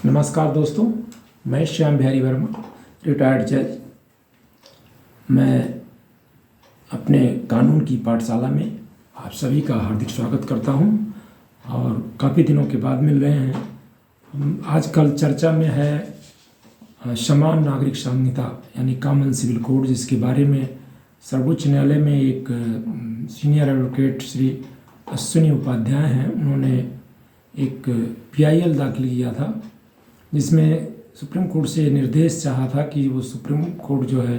नमस्कार दोस्तों, मैं श्याम बिहारी वर्मा, रिटायर्ड जज। मैं अपने कानून की पाठशाला में आप सभी का हार्दिक स्वागत करता हूं और काफ़ी दिनों के बाद मिल रहे हैं। आजकल चर्चा में है समान नागरिक संहिता यानी कॉमन सिविल कोड, जिसके बारे में सर्वोच्च न्यायालय में एक सीनियर एडवोकेट श्री अश्विनी उपाध्याय हैं, उन्होंने एक PIL दाखिल किया था, जिसमें सुप्रीम कोर्ट से निर्देश चाहा था कि वो सुप्रीम कोर्ट जो है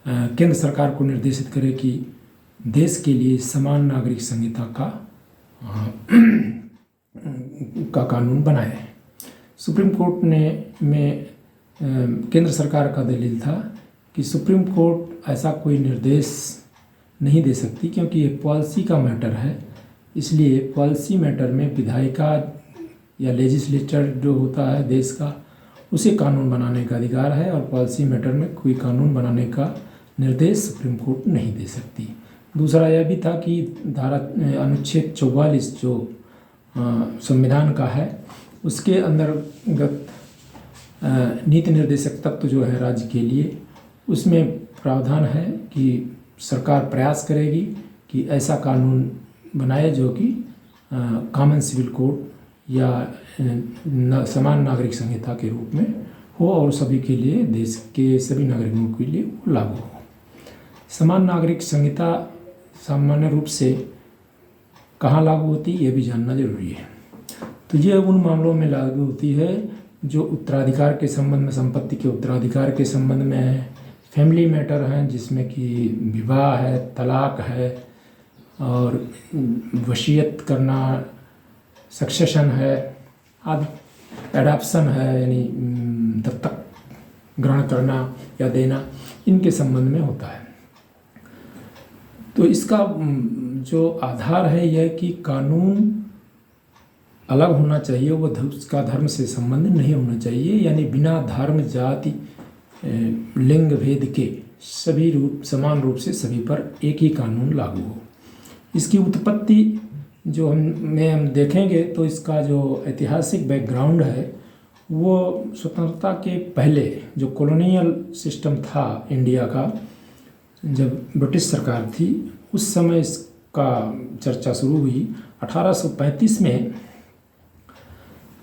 केंद्र सरकार को निर्देशित करे कि देश के लिए समान नागरिक संहिता का कानून बनाए। सुप्रीम कोर्ट में केंद्र सरकार का दलील था कि सुप्रीम कोर्ट ऐसा कोई निर्देश नहीं दे सकती, क्योंकि ये पॉलिसी का मैटर है। इसलिए पॉलिसी मैटर में विधायिका या लेजिस्लेचर जो होता है देश का, उसे कानून बनाने का अधिकार है और पॉलिसी मैटर में कोई कानून बनाने का निर्देश सुप्रीम कोर्ट नहीं दे सकती। दूसरा यह भी था कि अनुच्छेद 44 जो संविधान का है, उसके अंतर्गत नीति निर्देशक तत्व जो है राज्य के लिए, उसमें प्रावधान है कि सरकार प्रयास करेगी कि ऐसा कानून बनाए जो कि कॉमन सिविल कोड या समान नागरिक संहिता के रूप में हो और सभी के लिए, देश के सभी नागरिकों के लिए लागू हो। समान नागरिक संहिता सामान्य रूप से कहाँ लागू होती है, ये भी जानना जरूरी है। तो ये उन मामलों में लागू होती है जो उत्तराधिकार के संबंध में, संपत्ति के उत्तराधिकार के संबंध में है, फैमिली मैटर हैं जिसमें कि विवाह है, तलाक है और वसीयत करना, सक्सेशन है आदि, एडॉप्शन है यानी दत्तक ग्रहण करना या देना, इनके संबंध में होता है। तो इसका जो आधार है यह कि कानून अलग होना चाहिए, वो उसका धर्म से संबंधित नहीं होना चाहिए, यानी बिना धर्म, जाति, लिंग भेद के सभी समान रूप से सभी पर एक ही कानून लागू हो। इसकी उत्पत्ति जो हम देखेंगे तो इसका जो ऐतिहासिक बैकग्राउंड है वो स्वतंत्रता के पहले जो कॉलोनियल सिस्टम था इंडिया का, जब ब्रिटिश सरकार थी, उस समय इसका चर्चा शुरू हुई। 1835 में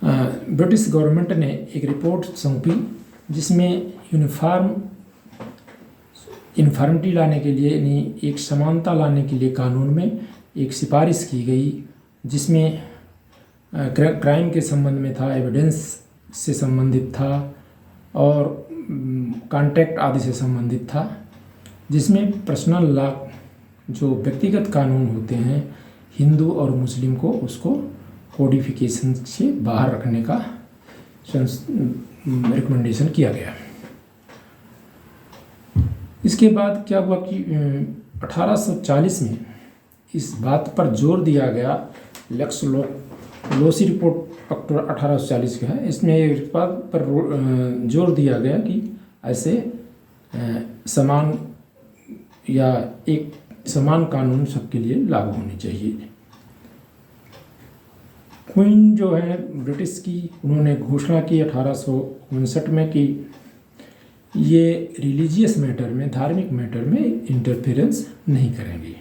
ब्रिटिश गवर्नमेंट ने एक रिपोर्ट सौंपी जिसमें यूनिफॉर्मिटी लाने के लिए, यानी एक समानता लाने के लिए कानून में एक सिफारिश की गई, जिसमें क्राइम के संबंध में था, एविडेंस से संबंधित था और कॉन्ट्रैक्ट आदि से संबंधित था, जिसमें पर्सनल लॉ जो व्यक्तिगत कानून होते हैं हिंदू और मुस्लिम को, उसको कोडिफिकेशन से बाहर रखने का रिकमेंडेशन किया गया। इसके बाद क्या हुआ कि 1840 में इस बात पर जोर दिया गया, लेक्स लोसी रिपोर्ट अक्टूबर 1840 का है, इसमें इस बात पर जोर दिया गया कि ऐसे समान या एक समान कानून सबके लिए लागू होने चाहिए। क्वीन जो है ब्रिटिश की, उन्होंने घोषणा की 1859 में कि ये रिलीजियस मैटर में, धार्मिक मैटर में इंटरफेरेंस नहीं करेंगे।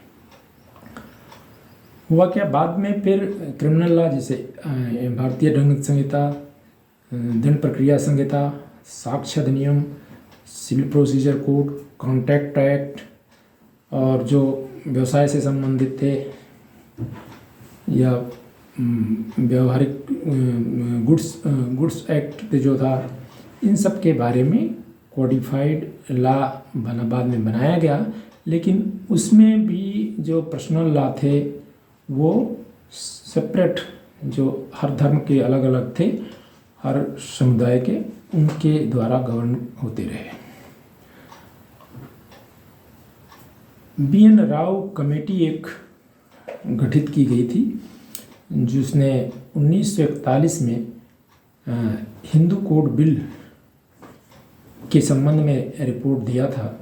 हुआ क्या, बाद में फिर क्रिमिनल लॉ जैसे भारतीय दंड संहिता, दंड प्रक्रिया संहिता, साक्ष्य अधिनियम, civil procedure code, contract act और जो व्यवसाय से संबंधित थे या व्यवहारिक गुड्स एक्ट जो था, इन सब के बारे में कोडिफाइड लॉ बाद में बनाया गया। लेकिन उसमें भी जो पर्सनल लॉ थे वो सेपरेट, जो हर धर्म के अलग अलग थे, हर समुदाय के, उनके द्वारा गवर्न होते रहे। BN राव कमेटी एक गठित की गई थी, जिसने 1941 में हिंदू कोड बिल के संबंध में रिपोर्ट दिया था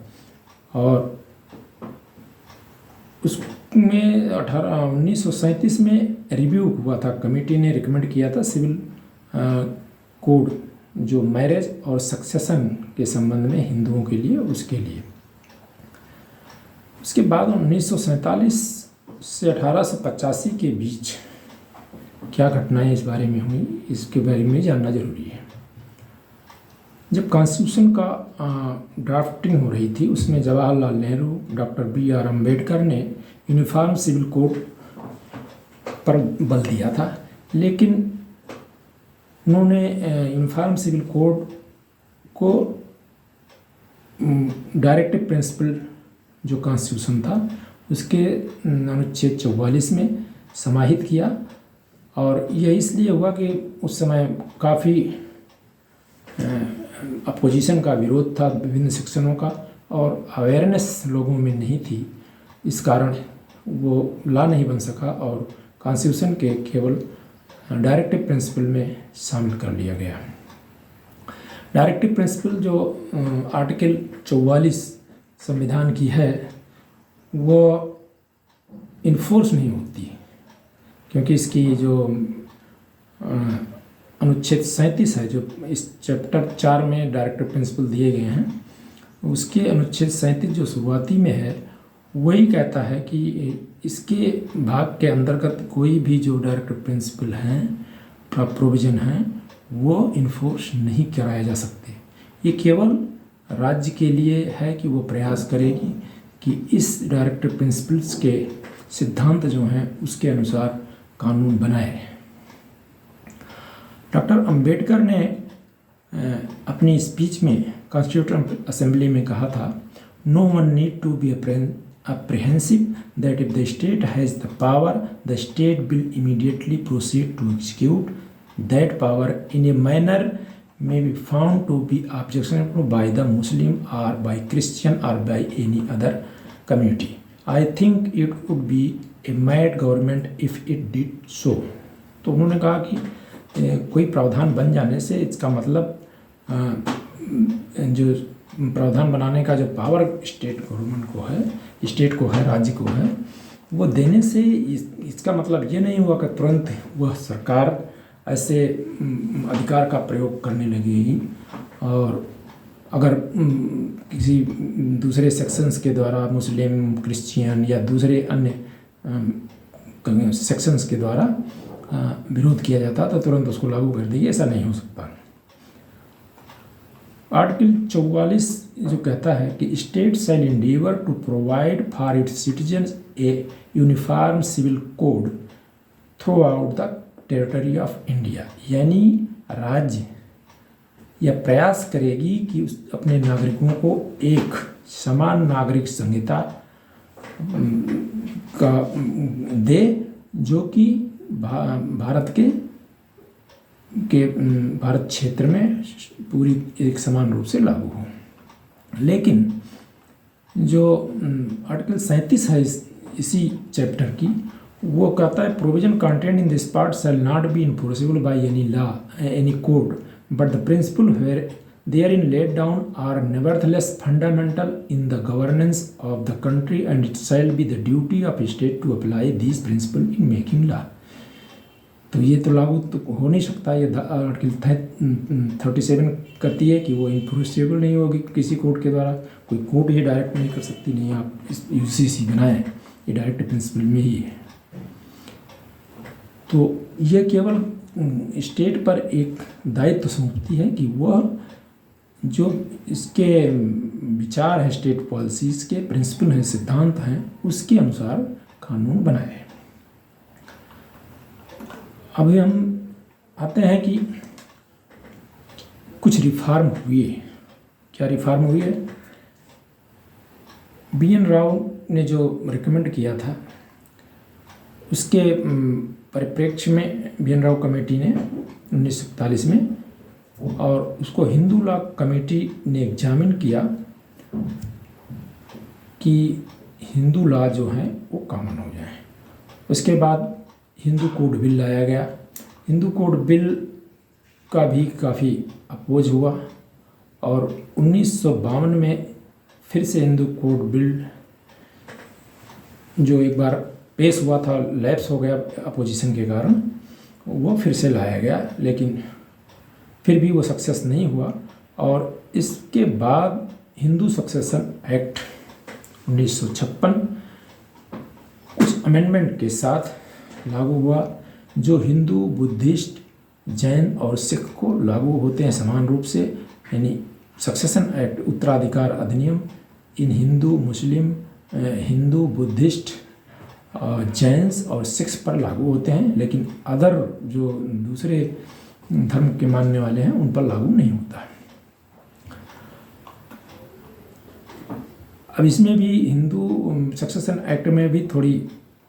और उसमें 1937 में रिव्यू हुआ था। कमेटी ने रिकमेंड किया था सिविल कोड जो मैरिज और सक्सेशन के संबंध में हिंदुओं के लिए, उसके लिए। उसके बाद 1947 से 1885 के बीच क्या घटनाएं इस बारे में हुई, इसके बारे में जानना जरूरी है। जब कॉन्स्टिट्यूशन का ड्राफ्टिंग हो रही थी, उसमें जवाहरलाल नेहरू, डॉक्टर B.R. अम्बेडकर ने यूनिफॉर्म सिविल कोड पर बल दिया था, लेकिन उन्होंने यूनिफॉर्म सिविल कोड को डायरेक्टिव प्रिंसिपल जो कॉन्स्टिट्यूशन था उसके अनुच्छेद 44 में समाहित किया। और यह इसलिए हुआ कि उस समय काफ़ी अपोजिशन का विरोध था विभिन्न सेक्शनों का, और अवेयरनेस लोगों में नहीं थी, इस कारण वो लॉ नहीं बन सका और कॉन्स्टिट्यूशन के केवल डायरेक्टिव प्रिंसिपल में शामिल कर लिया गया। डायरेक्टिव प्रिंसिपल जो आर्टिकल 44 संविधान की है, वो इन्फोर्स नहीं होती, क्योंकि इसकी जो अनुच्छेद 37 है, जो इस चैप्टर 4 में डायरेक्टिव प्रिंसिपल दिए गए हैं, उसके अनुच्छेद 37 जो शुरुआती में है, वही कहता है कि इसके भाग के अंतर्गत कोई भी जो डायरेक्टिव प्रिंसिपल हैं, प्रोविज़न हैं, वो इन्फोर्स नहीं कराए जा सकते। ये केवल राज्य के लिए है कि वो प्रयास करेगी कि इस डायरेक्टिव प्रिंसिपल्स के सिद्धांत जो हैं उसके अनुसार कानून बनाए। डॉक्टर अंबेडकर ने अपनी स्पीच में कॉन्स्टिट्यूएंट असेंबली में कहा था, no one need to be apprehensive that if the state has the power, the state will immediately proceed to execute that power in a manner may be found to be objectionable by the Muslim or by Christian or by any other community. I think it would be a mad government if it did so. तो उन्होंने कहा कि कोई प्रावधान बन जाने से इसका मतलब जो प्रावधान बनाने का जो पावर स्टेट गवर्नमेंट को है, स्टेट को है, राज्य को है, वो देने से इसका मतलब ये नहीं हुआ कि तुरंत वह सरकार ऐसे अधिकार का प्रयोग करने लगेगी और अगर किसी दूसरे सेक्शंस के द्वारा मुस्लिम, क्रिश्चियन या दूसरे अन्य सेक्शंस के द्वारा विरोध किया जाता तो तुरंत उसको लागू कर देगी, ऐसा नहीं हो सकता। आर्टिकल 44 जो कहता है कि state shall endeavour to provide for its citizens a uniform civil code throughout the territory of India, यानी राज्य यह प्रयास करेगी कि अपने नागरिकों को एक समान नागरिक संहिता का दे जो कि भारत क्षेत्र में पूरी एक समान रूप से लागू हो। लेकिन जो आर्टिकल 37 है इसी चैप्टर की, वो कहता है provision content in this part shall not be enforceable by any law any code but the principle where therein laid down are nevertheless fundamental in the governance of the country and it shall be the duty of state to apply these principles in making law। तो ये तो लागू तो हो नहीं सकता। ये article 37 कहती है कि वो इन्फोर्सेबल नहीं होगी किसी कोर्ट के द्वारा, कोई कोर्ट ये डायरेक्ट नहीं कर सकती, नहीं आप इस UCC बनाएं, ये डायरेक्ट प्रिंसिपल में ही है। तो ये केवल स्टेट पर एक दायित्व सौंपती है कि वह जो इसके विचार है, स्टेट पॉलिसीज़ के प्रिंसिपल हैं, सिद्धांत हैं, उसके अनुसार कानून बनाए। अभी हम आते हैं कि कुछ रिफॉर्म हुए। क्या रिफॉर्म हुई है? BN राव ने जो रिकमेंड किया था उसके परिप्रेक्ष्य में BN राव कमेटी ने 1941 में, और उसको हिंदू लॉ कमेटी ने एग्जामिन किया कि हिंदू लॉ जो हैं वो कॉमन हो जाए। उसके बाद हिंदू कोड बिल लाया गया। हिंदू कोड बिल का भी काफ़ी अपोज हुआ और 1952 में फिर से हिंदू कोड बिल जो एक बार पेश हुआ था, लैप्स हो गया अपोजिशन के कारण, वो फिर से लाया गया। लेकिन फिर भी वो सक्सेस नहीं हुआ। और इसके बाद हिंदू सक्सेशन एक्ट 1956 कुछ अमेंडमेंट के साथ लागू हुआ, जो हिंदू, बुद्धिस्ट, जैन और सिख को लागू होते हैं समान रूप से। यानी सक्सेशन एक्ट, उत्तराधिकार अधिनियम इन हिंदू, मुस्लिम, हिंदू, बुद्धिस्ट, जैन्स और सिख्स पर लागू होते हैं, लेकिन अदर जो दूसरे धर्म के मानने वाले हैं उन पर लागू नहीं होता है। अब इसमें भी हिंदू सक्सेशन एक्ट में भी थोड़ी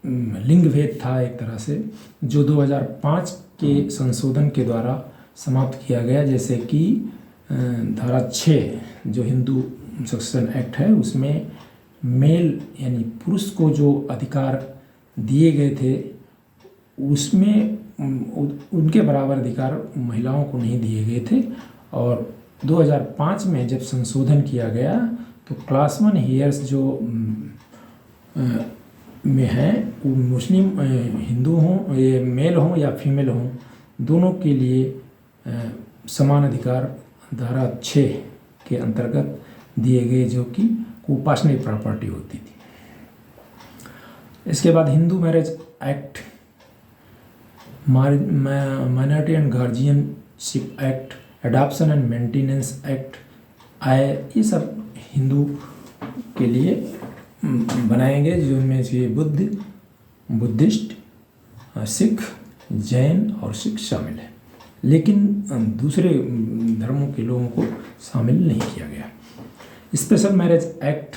लिंग भेद था एक तरह से, जो 2005 के संशोधन के द्वारा समाप्त किया गया। जैसे कि धारा 6 जो हिंदू सक्सेशन एक्ट है उसमें मेल यानी पुरुष को जो अधिकार दिए गए थे उसमें उनके बराबर अधिकार महिलाओं को नहीं दिए गए थे। और 2005 में जब संशोधन किया गया तो क्लास 1 हेयर्स जो में हैं वो मुस्लिम, हिंदू हों, ये मेल हों या फीमेल हों, दोनों के लिए समान अधिकार धारा 6 के अंतर्गत दिए गए, जो कि उपासनीय प्रॉपर्टी होती थी। इसके बाद Hindu marriage act, minority and guardianship act, adoption and maintenance act आए। ये सब हिंदू के लिए बनाए गए, जिनमें से बुद्धिस्ट, सिख, जैन और सिख शामिल है, लेकिन दूसरे धर्मों के लोगों को शामिल नहीं किया गया। स्पेशल मैरिज एक्ट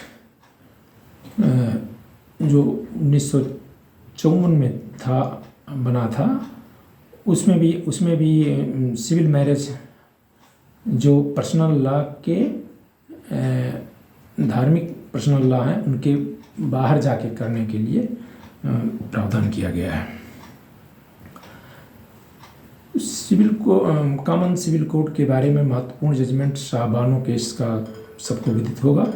जो 1954 में बना था, उसमें भी सिविल मैरिज जो पर्सनल लॉ के धार्मिक पर्सनल लॉ हैं उनके बाहर जाके करने के लिए प्रावधान किया गया है। कॉमन सिविल कोड के बारे में महत्वपूर्ण जजमेंट शाहबानो केस का सबको विदित होगा।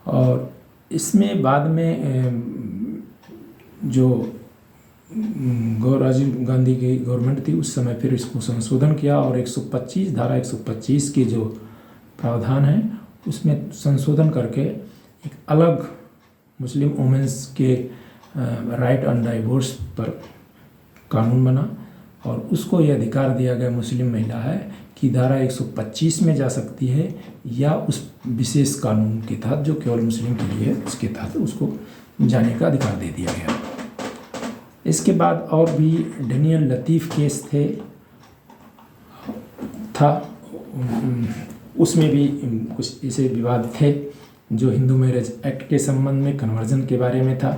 और इसमें बाद में जो राजीव गांधी की गवर्नमेंट थी उस समय फिर इसको संशोधन किया और 125 धारा 125 के जो प्रावधान है उसमें संशोधन करके एक अलग मुस्लिम वुमेन्स के राइट ऑन डाइवोर्स पर कानून बना। और उसको ये अधिकार दिया गया मुस्लिम महिला है कि धारा 125 में जा सकती है या उस विशेष कानून के तहत जो केवल मुस्लिम के लिए है उसके तहत उसको जाने का अधिकार दे दिया गया। इसके बाद और भी डेनियल लतीफ़ केस था, उसमें भी कुछ ऐसे विवाद थे जो हिंदू मैरिज एक्ट के संबंध में कन्वर्जन के बारे में था।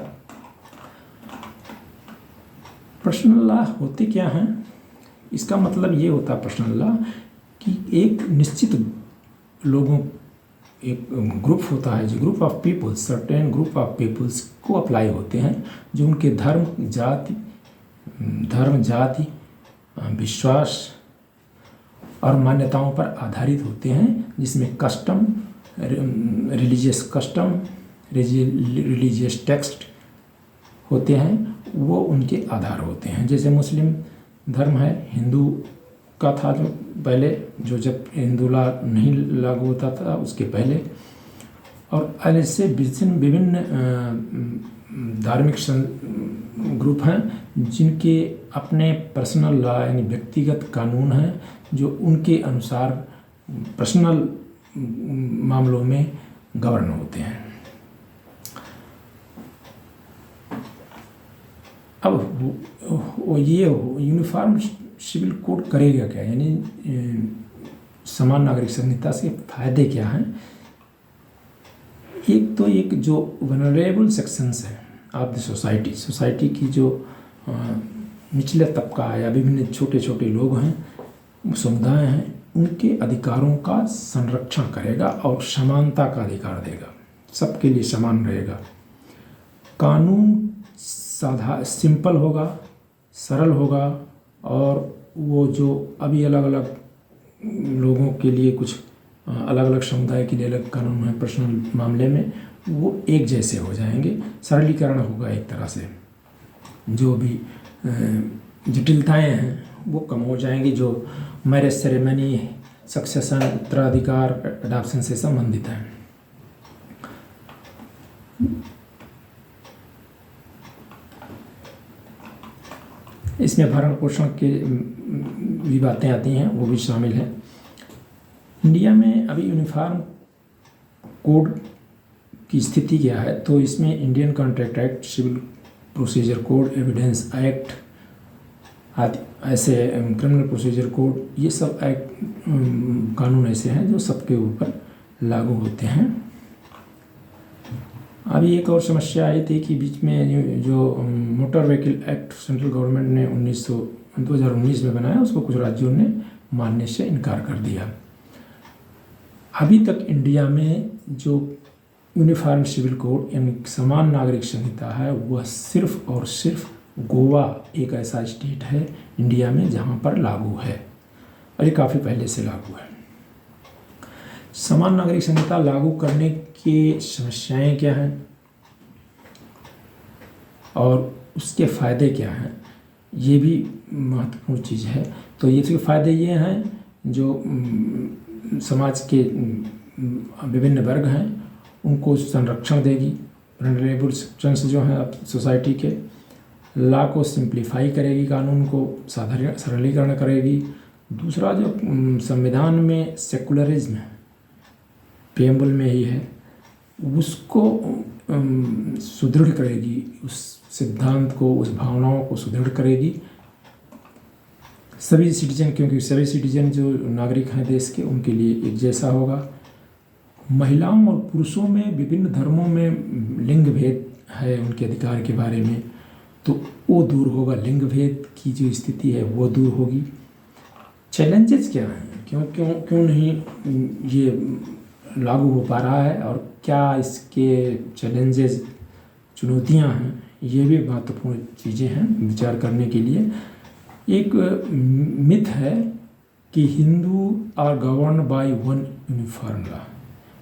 पर्सनल लॉ होते क्या हैं? इसका मतलब ये होता पर्सनल लॉ कि एक निश्चित लोगों, एक ग्रुप होता है जो group of peoples, certain group of peoples को अप्लाई होते हैं जो उनके धर्म जाति विश्वास और मान्यताओं पर आधारित होते हैं, जिसमें custom, religious custom, religious text होते हैं, वो उनके आधार होते हैं। जैसे मुस्लिम धर्म है, हिंदू का था जो पहले, जो जब हिंदू लॉ नहीं लागू होता था उसके पहले, और ऐसे विभिन्न धार्मिक ग्रुप हैं जिनके अपने पर्सनल लॉ यानी व्यक्तिगत कानून हैं जो उनके अनुसार पर्सनल मामलों में गवर्न होते हैं। अब ये यूनिफॉर्म सिविल कोड करेगा क्या, यानी समान नागरिक संहिता से फायदे क्या हैं? एक तो एक जो वनरेबल सेक्शंस हैं ऑफ द सोसाइटी की जो निचले तबका या विभिन्न छोटे छोटे लोग हैं, समुदाय हैं, उनके अधिकारों का संरक्षण करेगा और समानता का अधिकार देगा, सबके लिए समान रहेगा। कानून सिंपल होगा, सरल होगा, और वो जो अभी अलग अलग लोगों के लिए कुछ अलग अलग समुदाय के लिए अलग कानून है पर्सनल मामले में, वो एक जैसे हो जाएंगे। सरलीकरण होगा एक तरह से, जो भी जटिलताएं हैं वो कम हो जाएंगी जो मैरिज सेरेमनी, सक्सेशन, उत्तराधिकार, अडॉप्शन से संबंधित हैं। इसमें भरण पोषण की भी बातें आती हैं, वो भी शामिल है। इंडिया में अभी यूनिफॉर्म कोड की स्थिति क्या है, तो इसमें Indian contract act, civil procedure code, evidence act आदि ऐसे क्रिमिनल प्रोसीजर कोड, ये सब एक्ट कानून ऐसे हैं जो सबके ऊपर लागू होते हैं। अभी एक और समस्या आई थी कि बीच में जो motor vehicle act central government ने 2019 में बनाया, उसको कुछ राज्यों ने मानने से इनकार कर दिया। अभी तक इंडिया में जो यूनिफॉर्म सिविल कोड यानी समान नागरिक संहिता है, वह सिर्फ और सिर्फ गोवा एक ऐसा स्टेट है इंडिया में जहाँ पर लागू है, और ये काफ़ी पहले से लागू है। समान नागरिक संहिता लागू करने की समस्याएं क्या हैं और उसके फ़ायदे क्या हैं, ये भी महत्वपूर्ण चीज़ है। तो ये इसके फ़ायदे ये हैं, जो समाज के विभिन्न वर्ग हैं उनको संरक्षण देगी, वल्नरेबल सेक्शंस जो हैं सोसाइटी के, लॉ को सिंप्लीफाई करेगी, कानून को सरलीकरण करेगी। दूसरा, जो संविधान में सेकुलरिज्म प्रेम्बल में ही है, उसको सुदृढ़ करेगी, उस सिद्धांत को, उस भावनाओं को सुदृढ़ करेगी। सभी सिटीजन, क्योंकि सभी सिटीजन जो नागरिक हैं देश के, उनके लिए एक जैसा होगा। महिलाओं और पुरुषों में विभिन्न धर्मों में लिंग भेद है, उनके अधिकार के बारे में, तो वो दूर होगा। लिंग भेद की जो स्थिति है वो दूर होगी। चैलेंजेस क्या हैं, क्यों नहीं ये लागू हो पा रहा है, और क्या इसके चैलेंजेस, चुनौतियां हैं, ये भी महत्वपूर्ण चीज़ें हैं विचार करने के लिए। एक मिथ है कि Hindu are govern by one uniform law,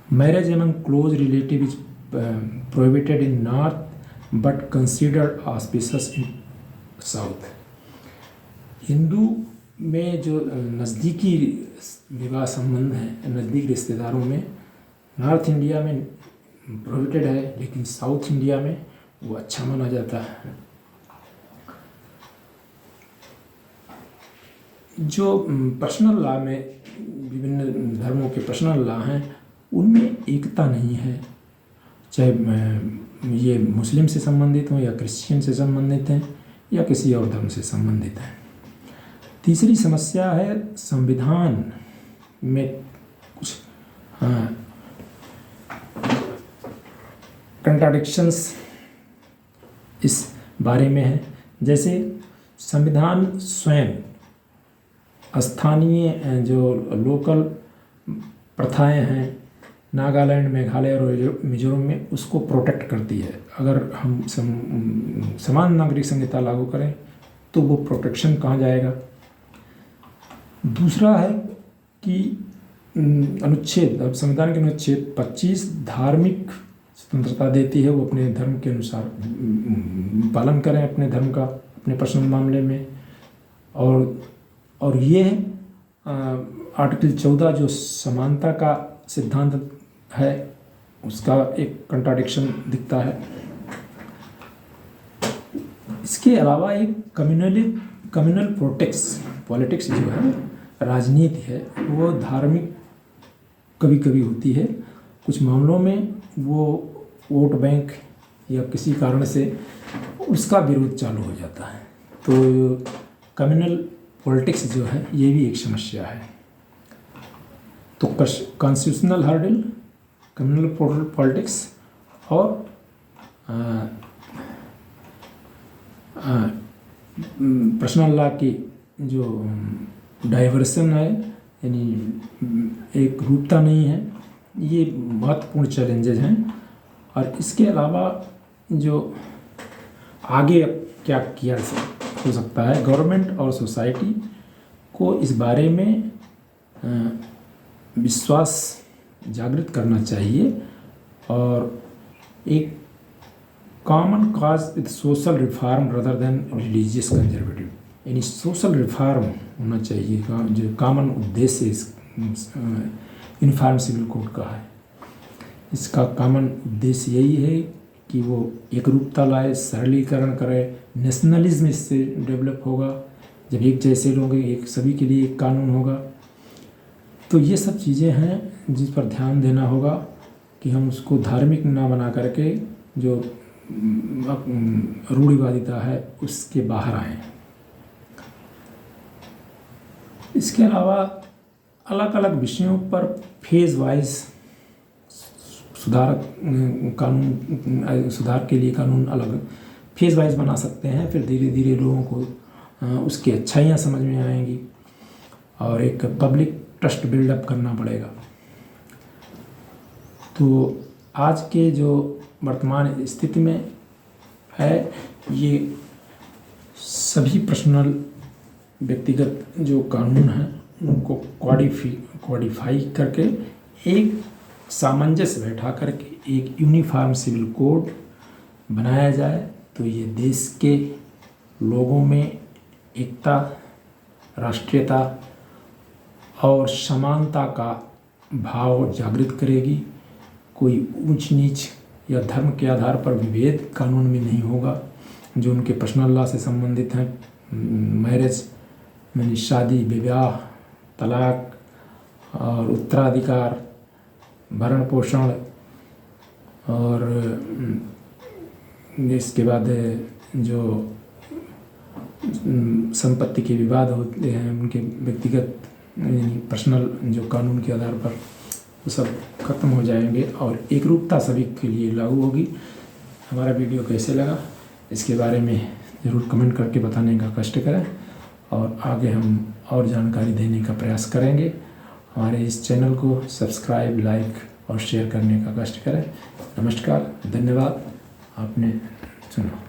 marriage among close relative is prohibited in north but considered auspicious in south. Hindu में जो नज़दीकी विवाह संबंध हैं, नज़दीकी रिश्तेदारों में, नॉर्थ इंडिया में प्रोहिबिटेड है, लेकिन साउथ इंडिया में वो अच्छा माना जाता है। जो पर्सनल लॉ में विभिन्न धर्मों के पर्सनल लॉ हैं, उनमें एकता नहीं है, चाहे ये मुस्लिम से संबंधित हो या क्रिश्चियन से संबंधित हैं या किसी और धर्म से संबंधित हैं। तीसरी समस्या है संविधान में कुछ कंट्राडिक्शंस इस बारे में है। जैसे संविधान स्वयं स्थानीय जो लोकल प्रथाएं हैं नागालैंड, मेघालय और मिजोरम में, उसको प्रोटेक्ट करती है। अगर हम समान नागरिक संहिता लागू करें तो वो प्रोटेक्शन कहाँ जाएगा। दूसरा है कि अनुच्छेद, संविधान के अनुच्छेद 25 धार्मिक स्वतंत्रता देती है, वो अपने धर्म के अनुसार पालन करें अपने धर्म का, अपने पर्सनल मामले में। और ये आर्टिकल 14 जो समानता का सिद्धांत है, उसका एक कंट्राडिक्शन दिखता है। इसके अलावा एक कम्युनल पॉलिटिक्स जो है, राजनीति है, वो धार्मिक कभी कभी होती है। कुछ मामलों में वो वोट बैंक या किसी कारण से उसका विरोध चालू हो जाता है। तो कम्युनल पॉलिटिक्स जो है, ये भी एक समस्या है। तो कॉन्स्टिट्यूशनल हर्डल, कम्युनल पॉलिटिक्स और पर्सनल लॉ की जो डाइवर्सन है, यानी एक रूपता नहीं है, ये महत्वपूर्ण चैलेंजेज हैं। और इसके अलावा जो आगे क्या किया हो सकता है, गवर्नमेंट और सोसाइटी को इस बारे में विश्वास जागृत करना चाहिए, और एक common cause with social reform rather than religious conservative यानी सोशल रिफॉर्म होना चाहिए, जो कॉमन उद्देश्य इस यूनिफॉर्म सिविल कोड का है। इसका कॉमन उद्देश्य यही है कि वो एकरूपता लाए, सरलीकरण करे, नेशनलिज्म इससे डेवलप होगा। जब एक जैसे लोग, एक सभी के लिए एक कानून होगा। तो ये सब चीज़ें हैं जिस पर ध्यान देना होगा कि हम उसको धार्मिक ना बना करके जो रूढ़िवादिता है उसके बाहर आएँ। इसके अलावा अलग अलग विषयों पर फेज़ वाइज सुधार के लिए कानून अलग फेज़ वाइज बना सकते हैं। फिर धीरे धीरे लोगों को उसकी अच्छाइयाँ समझ में आएंगी और एक पब्लिक ट्रस्ट बिल्डअप करना पड़ेगा। तो आज के जो वर्तमान स्थिति में है, ये सभी पर्सनल व्यक्तिगत जो कानून हैं उनको कोडिफाई करके एक सामंजस्य बैठा करके एक यूनिफॉर्म सिविल कोड बनाया जाए तो ये देश के लोगों में एकता, राष्ट्रीयता और समानता का भाव जागृत करेगी। कोई ऊंच नीच या धर्म के आधार पर विभेद कानून में नहीं होगा। जो उनके पर्सनल लॉ से संबंधित हैं, मैरिज यानी शादी, विवाह, तलाक और उत्तराधिकार, भरण पोषण और इसके बाद जो संपत्ति के विवाद होते हैं उनके व्यक्तिगत यानी पर्सनल जो कानून के आधार पर वो सब खत्म हो जाएंगे और एकरूपता सभी के लिए लागू होगी। हमारा वीडियो कैसे लगा इसके बारे में ज़रूर कमेंट करके बताने का कष्ट करें और आगे हम और जानकारी देने का प्रयास करेंगे। हमारे इस चैनल को सब्सक्राइब, लाइक और शेयर करने का कष्ट करें। नमस्कार, धन्यवाद, आपने सुना।